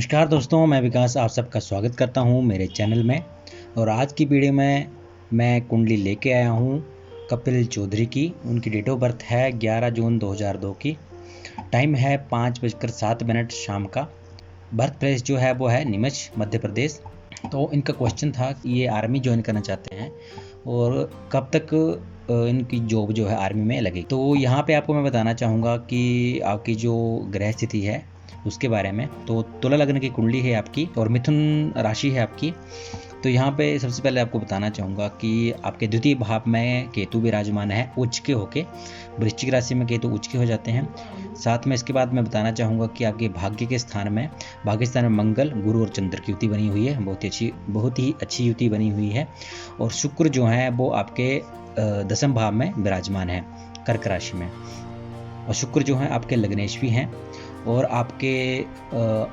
नमस्कार दोस्तों, मैं विकास आप सबका स्वागत करता हूं मेरे चैनल में। और आज की वीडियो में मैं कुंडली लेके आया हूं कपिल चौधरी की। उनकी डेट ऑफ बर्थ है 11 जून 2002 की। टाइम है 5:07 शाम का। बर्थ प्लेस जो है वो है नीमच, मध्य प्रदेश। तो इनका क्वेश्चन था कि ये आर्मी ज्वाइन करना चाहते हैं और कब तक इनकी जॉब जो है आर्मी में लगेगी। तो यहाँ पे आपको मैं बताना चाहूँगा कि आपकी जो ग्रह स्थिति है उसके बारे में। तो तुला लग्न की कुंडली है आपकी और मिथुन राशि है आपकी। तो यहाँ पे सबसे पहले आपको बताना चाहूँगा कि आपके द्वितीय भाव में केतु विराजमान है उच्च के होके। वृश्चिक राशि में केतु उच्च के हो जाते हैं। साथ में इसके बाद मैं बताना चाहूँगा कि आपके भाग्य के स्थान में मंगल, गुरु और चंद्र की युति बनी हुई है। बहुत ही अच्छी युति बनी हुई है। और शुक्र जो है वो आपके दसम भाव में विराजमान है, कर्क राशि में। और शुक्र जो है आपके लग्नेश भी हैं और आपके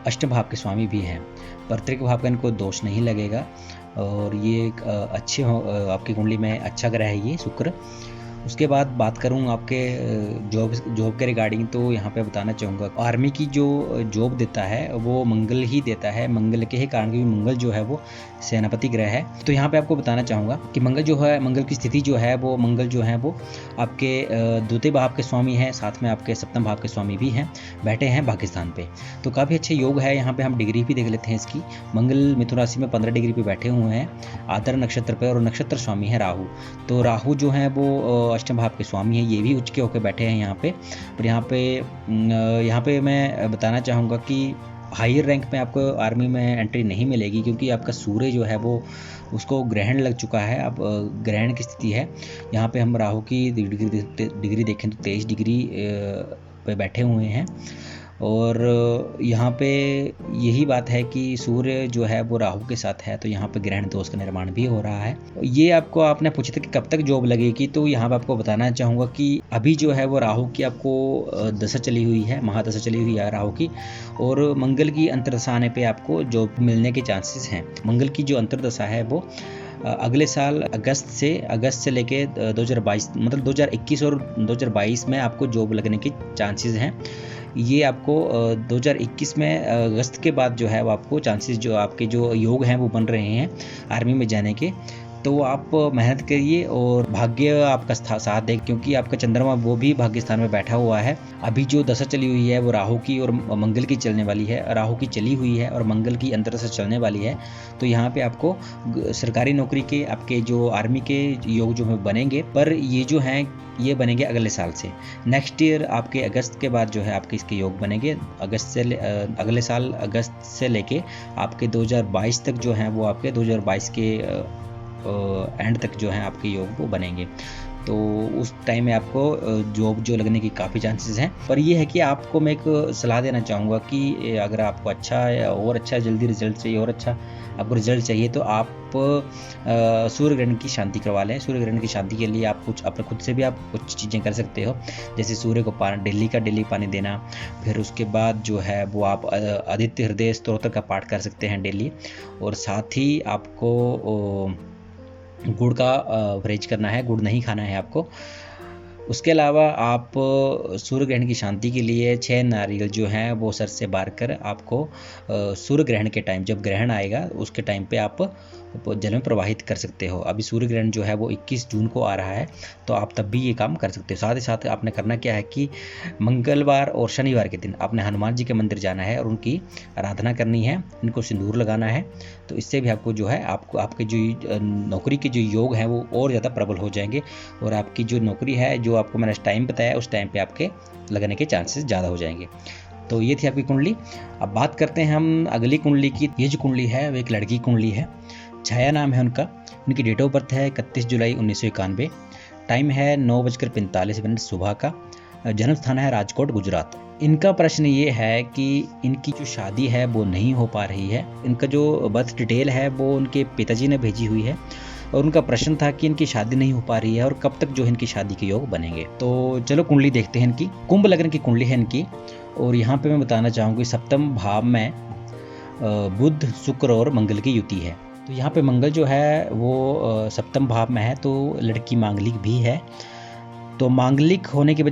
अष्टम भाव के स्वामी भी हैं। पैतृक भाव का इनको दोष नहीं लगेगा और ये एक अच्छे आपकी कुंडली में अच्छा ग्रह है ये शुक्र। उसके बाद बात करूं आपके जॉब के रिगार्डिंग, तो यहाँ पे बताना चाहूँगा आर्मी की जो जॉब देता है वो मंगल ही देता है। मंगल के ही कारण, क्योंकि मंगल जो है वो सेनापति ग्रह है। तो यहाँ पे आपको बताना चाहूँगा कि मंगल जो है, मंगल की स्थिति जो है वो आपके द्वितीय भाव के स्वामी हैं, साथ में आपके सप्तम भाव के स्वामी भी हैं, बैठे हैं पाकिस्तान पे। तो काफ़ी अच्छे योग है। यहाँ पे हम डिग्री भी देख लेते हैं इसकी। मंगल मिथुन राशि में 15 डिग्री पे बैठे हुए हैं आदर नक्षत्र पे, और नक्षत्र स्वामी है राहु। तो राहु जो है वो अष्टम भाव के स्वामी है, ये भी उच्च के होकर बैठे हैं यहाँ पे। पर यहाँ पे मैं बताना चाहूँगा कि हायर रैंक में आपको आर्मी में एंट्री नहीं मिलेगी, क्योंकि आपका सूर्य जो है वो उसको ग्रहण लग चुका है। अब ग्रहण की स्थिति है। यहाँ पे हम राहु की डिग्री देखें तो 23 डिग्री पे बैठे हुए हैं। और यहाँ पे यही बात है कि सूर्य जो है वो राहु के साथ है, तो यहाँ पे ग्रहण दोष का निर्माण भी हो रहा है। ये आपने पूछा था कि कब तक जॉब लगेगी, तो यहाँ पे आपको बताना चाहूँगा कि अभी जो है वो राहु की आपको दशा चली हुई है, महादशा चली हुई है राहु की। और मंगल की अंतर्दशा आने पे आपको जॉब मिलने के चांसेस हैं। मंगल की जो अंतर्दशा है वो अगले साल अगस्त से लेके 2022, मतलब 2021 और 2022 में आपको जॉब लगने के चांसेस हैं। ये आपको 2021 में अगस्त के बाद जो है वो आपको चांसेस, जो आपके जो योग हैं वो बन रहे हैं आर्मी में जाने के। तो आप मेहनत करिए और भाग्य आपका साथ दे, क्योंकि आपका चंद्रमा वो भी भाग्य स्थान में बैठा हुआ है। अभी जो दशा चली हुई है वो राहु की और मंगल की चलने वाली है। राहु की चली हुई है और मंगल की अंतर्दशा चलने वाली है। तो यहाँ पे आपको सरकारी नौकरी के आपके जो आर्मी के योग जो है बनेंगे, पर ये जो हैं ये बनेंगे अगले साल से। नेक्स्ट ईयर आपके अगस्त के बाद जो है आपके इसके योग बनेंगे। अगले साल अगस्त से लेके आपके 2022 तक जो है वो आपके 2022 के एंड तक जो है आपके योग वो बनेंगे। तो उस टाइम में आपको जॉब जो लगने की काफ़ी चांसेस हैं। पर ये है कि आपको मैं एक सलाह देना चाहूँगा कि अगर आपको अच्छा जल्दी रिजल्ट चाहिए और अच्छा आपको रिजल्ट चाहिए, तो आप सूर्य ग्रहण की शांति करवा लें। सूर्य ग्रहण की शांति के लिए आप कुछ अपने खुद से भी आप कुछ चीज़ें कर सकते हो, जैसे सूर्य को डेली पानी देना। फिर उसके बाद जो है वो आप आदित्य हृदय स्तोत्र का पाठ कर सकते हैं डेली। और साथ ही आपको गुड़ का परहेज करना है, गुड़ नहीं खाना है आपको। उसके अलावा आप सूर्य ग्रहण की शांति के लिए 6 नारियल जो हैं वो सर से बार कर आपको सूर्य ग्रहण के टाइम, जब ग्रहण आएगा उसके टाइम पे आप जल में प्रवाहित कर सकते हो। अभी सूर्य ग्रहण जो है वो 21 जून को आ रहा है, तो आप तब भी ये काम कर सकते हो। साथ ही साथ आपने करना क्या है कि मंगलवार और शनिवार के दिन आपने हनुमान जी के मंदिर जाना है और उनकी आराधना करनी है, इनको सिंदूर लगाना है। तो इससे भी आपको जो है आपके जो नौकरी के जो योग हैं वो और ज़्यादा प्रबल हो जाएंगे। और आपकी जो नौकरी है, जो आपको मैंने टाइम बताया, उस टाइम पे आपके लगने के चांसेस ज़्यादा हो जाएंगे। तो ये थी आपकी कुंडली। अब बात करते हैं हम अगली कुंडली की। ये जो कुंडली है वो एक लड़की कुंडली है, छाया नाम है उनका। उनकी डेट ऑफ बर्थ है 31 जुलाई 1991। टाइम है 9:45 सुबह का। जन्म स्थान है राजकोट, गुजरात। इनका प्रश्न ये है कि इनकी जो शादी है वो नहीं हो पा रही है। इनका जो बर्थ डिटेल है वो उनके पिताजी ने भेजी हुई है और उनका प्रश्न था कि इनकी शादी नहीं हो पा रही है और कब तक जो इनकी शादी के योग बनेंगे। तो चलो कुंडली देखते हैं इनकी। कुंभ लग्न की कुंडली है इनकी। और यहाँ पे मैं बताना चाहूँगी सप्तम भाव में बुध, शुक्र और मंगल की युति है। तो यहाँ पे मंगल जो है वो सप्तम भाव में है, तो लड़की मांगलिक भी है। तो मांगलिक होने की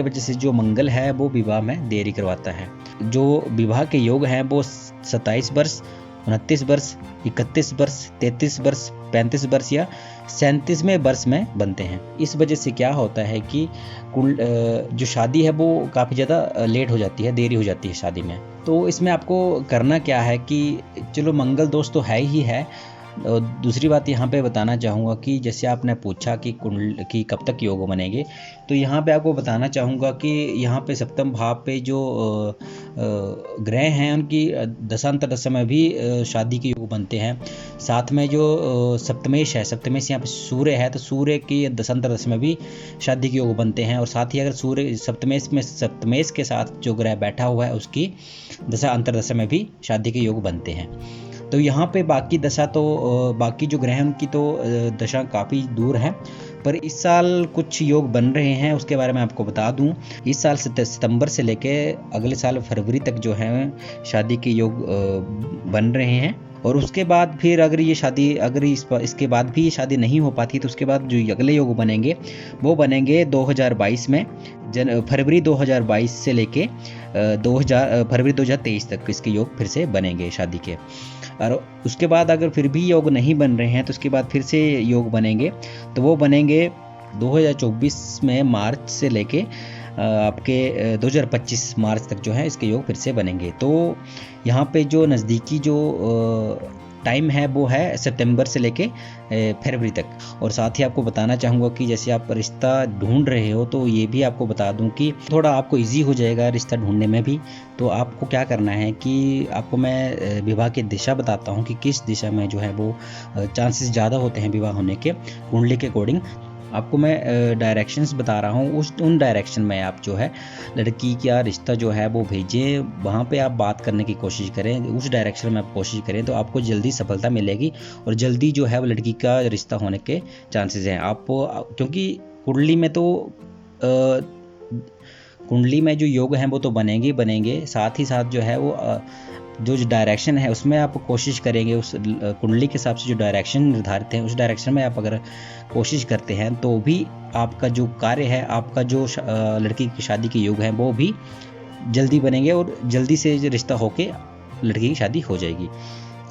वजह से जो मंगल है वो विवाह में देरी करवाता है। जो विवाह के योग हैं वो 27 वर्ष, 29 वर्ष, 31 वर्ष, 33 वर्ष, 35 वर्ष या 37वें वर्ष में बनते हैं। इस वजह से क्या होता है कि जो शादी है वो काफ़ी ज़्यादा लेट हो जाती है, देरी हो जाती है शादी में। तो इसमें आपको करना क्या है कि चलो मंगल दोष तो है ही है। और दूसरी बात यहाँ पे बताना चाहूँगा कि जैसे आपने पूछा कि कि कब तक योग बनेंगे, तो यहाँ पे आपको बताना चाहूँगा कि यहाँ पे सप्तम भाव पे जो ग्रह हैं उनकी दशांतर दशा में भी शादी के योग बनते हैं। साथ में जो सप्तमेश है, सप्तमेश यहाँ पे सूर्य है, तो सूर्य की दशांतर दशा में भी शादी के योग बनते हैं। और साथ ही अगर सूर्य सप्तमेश के साथ जो ग्रह बैठा हुआ है उसकी दशा अंतरदशा में भी शादी के योग बनते हैं। तो यहाँ पे बाकी जो ग्रह हैं उनकी तो दशा काफ़ी दूर है, पर इस साल कुछ योग बन रहे हैं, उसके बारे में आपको बता दूं। इस साल सितंबर से लेके अगले साल फरवरी तक जो है शादी के योग बन रहे हैं। और उसके बाद फिर अगर इसके बाद भी ये शादी नहीं हो पाती तो उसके बाद जो अगले योग बनेंगे वो बनेंगे 2022 में, फरवरी 2022 से लेके फरवरी 2023 तक इसके योग फिर से बनेंगे शादी के। और उसके बाद अगर फिर भी योग नहीं बन रहे हैं तो उसके बाद फिर से योग बनेंगे, तो वो बनेंगे 2024 में मार्च से लेके आपके 2025 मार्च तक जो है इसके योग फिर से बनेंगे। तो यहाँ पे जो नज़दीकी जो टाइम है वो है सितंबर से लेके फरवरी तक। और साथ ही आपको बताना चाहूँगा कि जैसे आप रिश्ता ढूंढ रहे हो तो ये भी आपको बता दूं कि थोड़ा आपको इजी हो जाएगा रिश्ता ढूंढने में भी। तो आपको क्या करना है कि आपको मैं विवाह की दिशा बताता हूँ कि किस दिशा में जो है वो चांसेस ज़्यादा होते हैं विवाह होने के, कुंडली के अकॉर्डिंग। आपको मैं डायरेक्शंस बता रहा हूँ, उन डायरेक्शन में आप जो है लड़की का रिश्ता जो है वो भेजें, वहाँ पे आप बात करने की कोशिश करें, उस डायरेक्शन में आप कोशिश करें तो आपको जल्दी सफलता मिलेगी और जल्दी जो है वो लड़की का रिश्ता होने के चांसेस हैं। आपको क्योंकि कुंडली में जो योग हैं वो तो बनेंगे, साथ ही साथ जो है वो जो डायरेक्शन है उसमें आप कोशिश करेंगे, उस कुंडली के हिसाब से जो डायरेक्शन निर्धारित है उस डायरेक्शन में आप अगर कोशिश करते हैं तो भी आपका जो कार्य है, आपका जो लड़की की शादी के योग हैं वो भी जल्दी बनेंगे और जल्दी से रिश्ता होके लड़की की शादी हो जाएगी।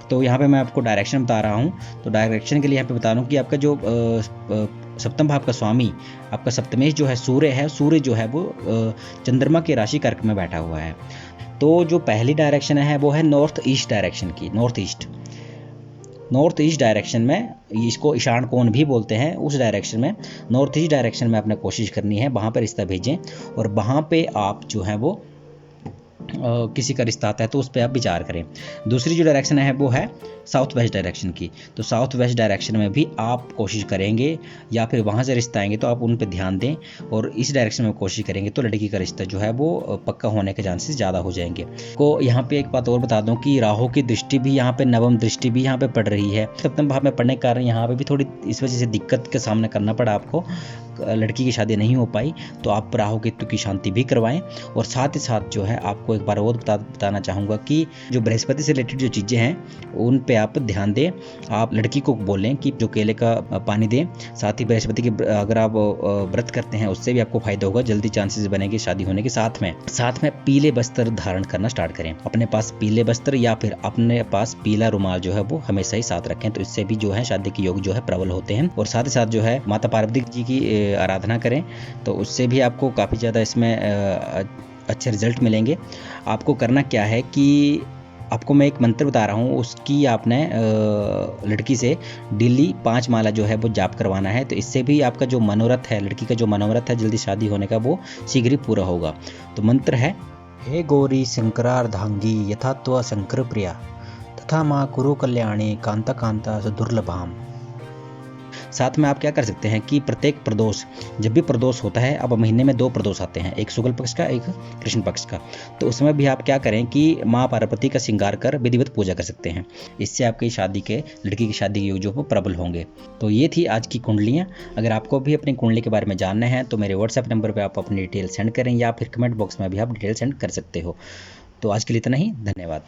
तो यहाँ पे मैं आपको डायरेक्शन बता रहा हूँ। तो डायरेक्शन के लिए यहाँ पे बता रहा हूँ कि आपका जो सप्तम भाव का स्वामी, आपका सप्तमेश जो है सूर्य जो है वो चंद्रमा की राशि कर्क में बैठा हुआ है। तो जो पहली डायरेक्शन है वो है नॉर्थ ईस्ट डायरेक्शन की। नॉर्थ ईस्ट डायरेक्शन में, इसको ईशान कोण भी बोलते हैं, उस डायरेक्शन में नॉर्थ ईस्ट डायरेक्शन में आपने कोशिश करनी है, वहाँ पर रिश्ता भेजें और वहाँ पे आप जो है वो किसी का रिश्ता आता है तो उस पर आप विचार करें। दूसरी जो डायरेक्शन है वो है साउथ वेस्ट डायरेक्शन की। तो साउथ वेस्ट डायरेक्शन में भी आप कोशिश करेंगे या फिर वहाँ से रिश्ता आएंगे तो आप उन पर ध्यान दें और इस डायरेक्शन में कोशिश करेंगे तो लड़की का रिश्ता जो है वो पक्का होने के चांसेस ज़्यादा हो जाएंगे। को यहाँ पे एक बात और बता दूँ कि राहु की दृष्टि भी यहाँ पे, नवम दृष्टि भी यहाँ पे पड़ रही है। सप्तम भाव में पड़ने के कारण यहाँ पे भी थोड़ी इस वजह से दिक्कत का सामना करना पड़ा आपको, लड़की की शादी नहीं हो पाई, तो आप राहु केतु की शांति भी करवाएं। और साथ ही साथ जो है आपको एक बार और बताना चाहूँगा कि जो बृहस्पति से रिलेटेड जो चीज़ें हैं उन पे आप ध्यान दें। आप लड़की को बोलें कि जो केले का पानी दें, साथ ही बृहस्पति के अगर आप व्रत करते हैं उससे भी आपको फायदा होगा, जल्दी चांसेस बनेंगे शादी होने के। साथ में पीले वस्त्र धारण करना स्टार्ट करें, अपने पास पीले वस्त्र या फिर अपने पास पीला रुमाल जो है वो हमेशा ही साथ रखें, तो इससे भी जो है शादी के योग जो है प्रबल होते हैं। और साथ ही साथ जो है माता पार्वती जी की आराधना करें तो उससे भी आपको काफ़ी ज़्यादा इसमें अच्छे रिजल्ट मिलेंगे। आपको करना क्या है कि आपको मैं एक मंत्र बता रहा हूँ, उसकी आपने लड़की से डेली 5 माला जो है वो जाप करवाना है। तो इससे भी आपका जो मनोरथ है, लड़की का जो मनोरथ है जल्दी शादी होने का, वो शीघ्र ही पूरा होगा। तो मंत्र है, हे गौरी शंकरार्धांगी यथा त्व शंकर प्रिया तथा माँ कुरु कल्याणी कांता कांता सुदुर्लभाम। साथ में आप क्या कर सकते हैं कि प्रत्येक प्रदोष, जब भी प्रदोष होता है, अब महीने में 2 प्रदोष आते हैं, एक शुक्ल पक्ष का, एक कृष्ण पक्ष का, तो उसमें भी आप क्या करें कि माँ पार्वती का श्रृंगार कर विधिवत पूजा कर सकते हैं। इससे आपकी लड़की की शादी के योग जो प्रबल होंगे। तो ये थी आज की कुंडलियाँ। अगर आपको भी अपनी कुंडली के बारे में जानना है तो मेरे व्हाट्सएप नंबर पर आप अपनी डिटेल सेंड करें या फिर कमेंट बॉक्स में भी आप डिटेल सेंड कर सकते हो। तो आज के लिए इतना ही, धन्यवाद।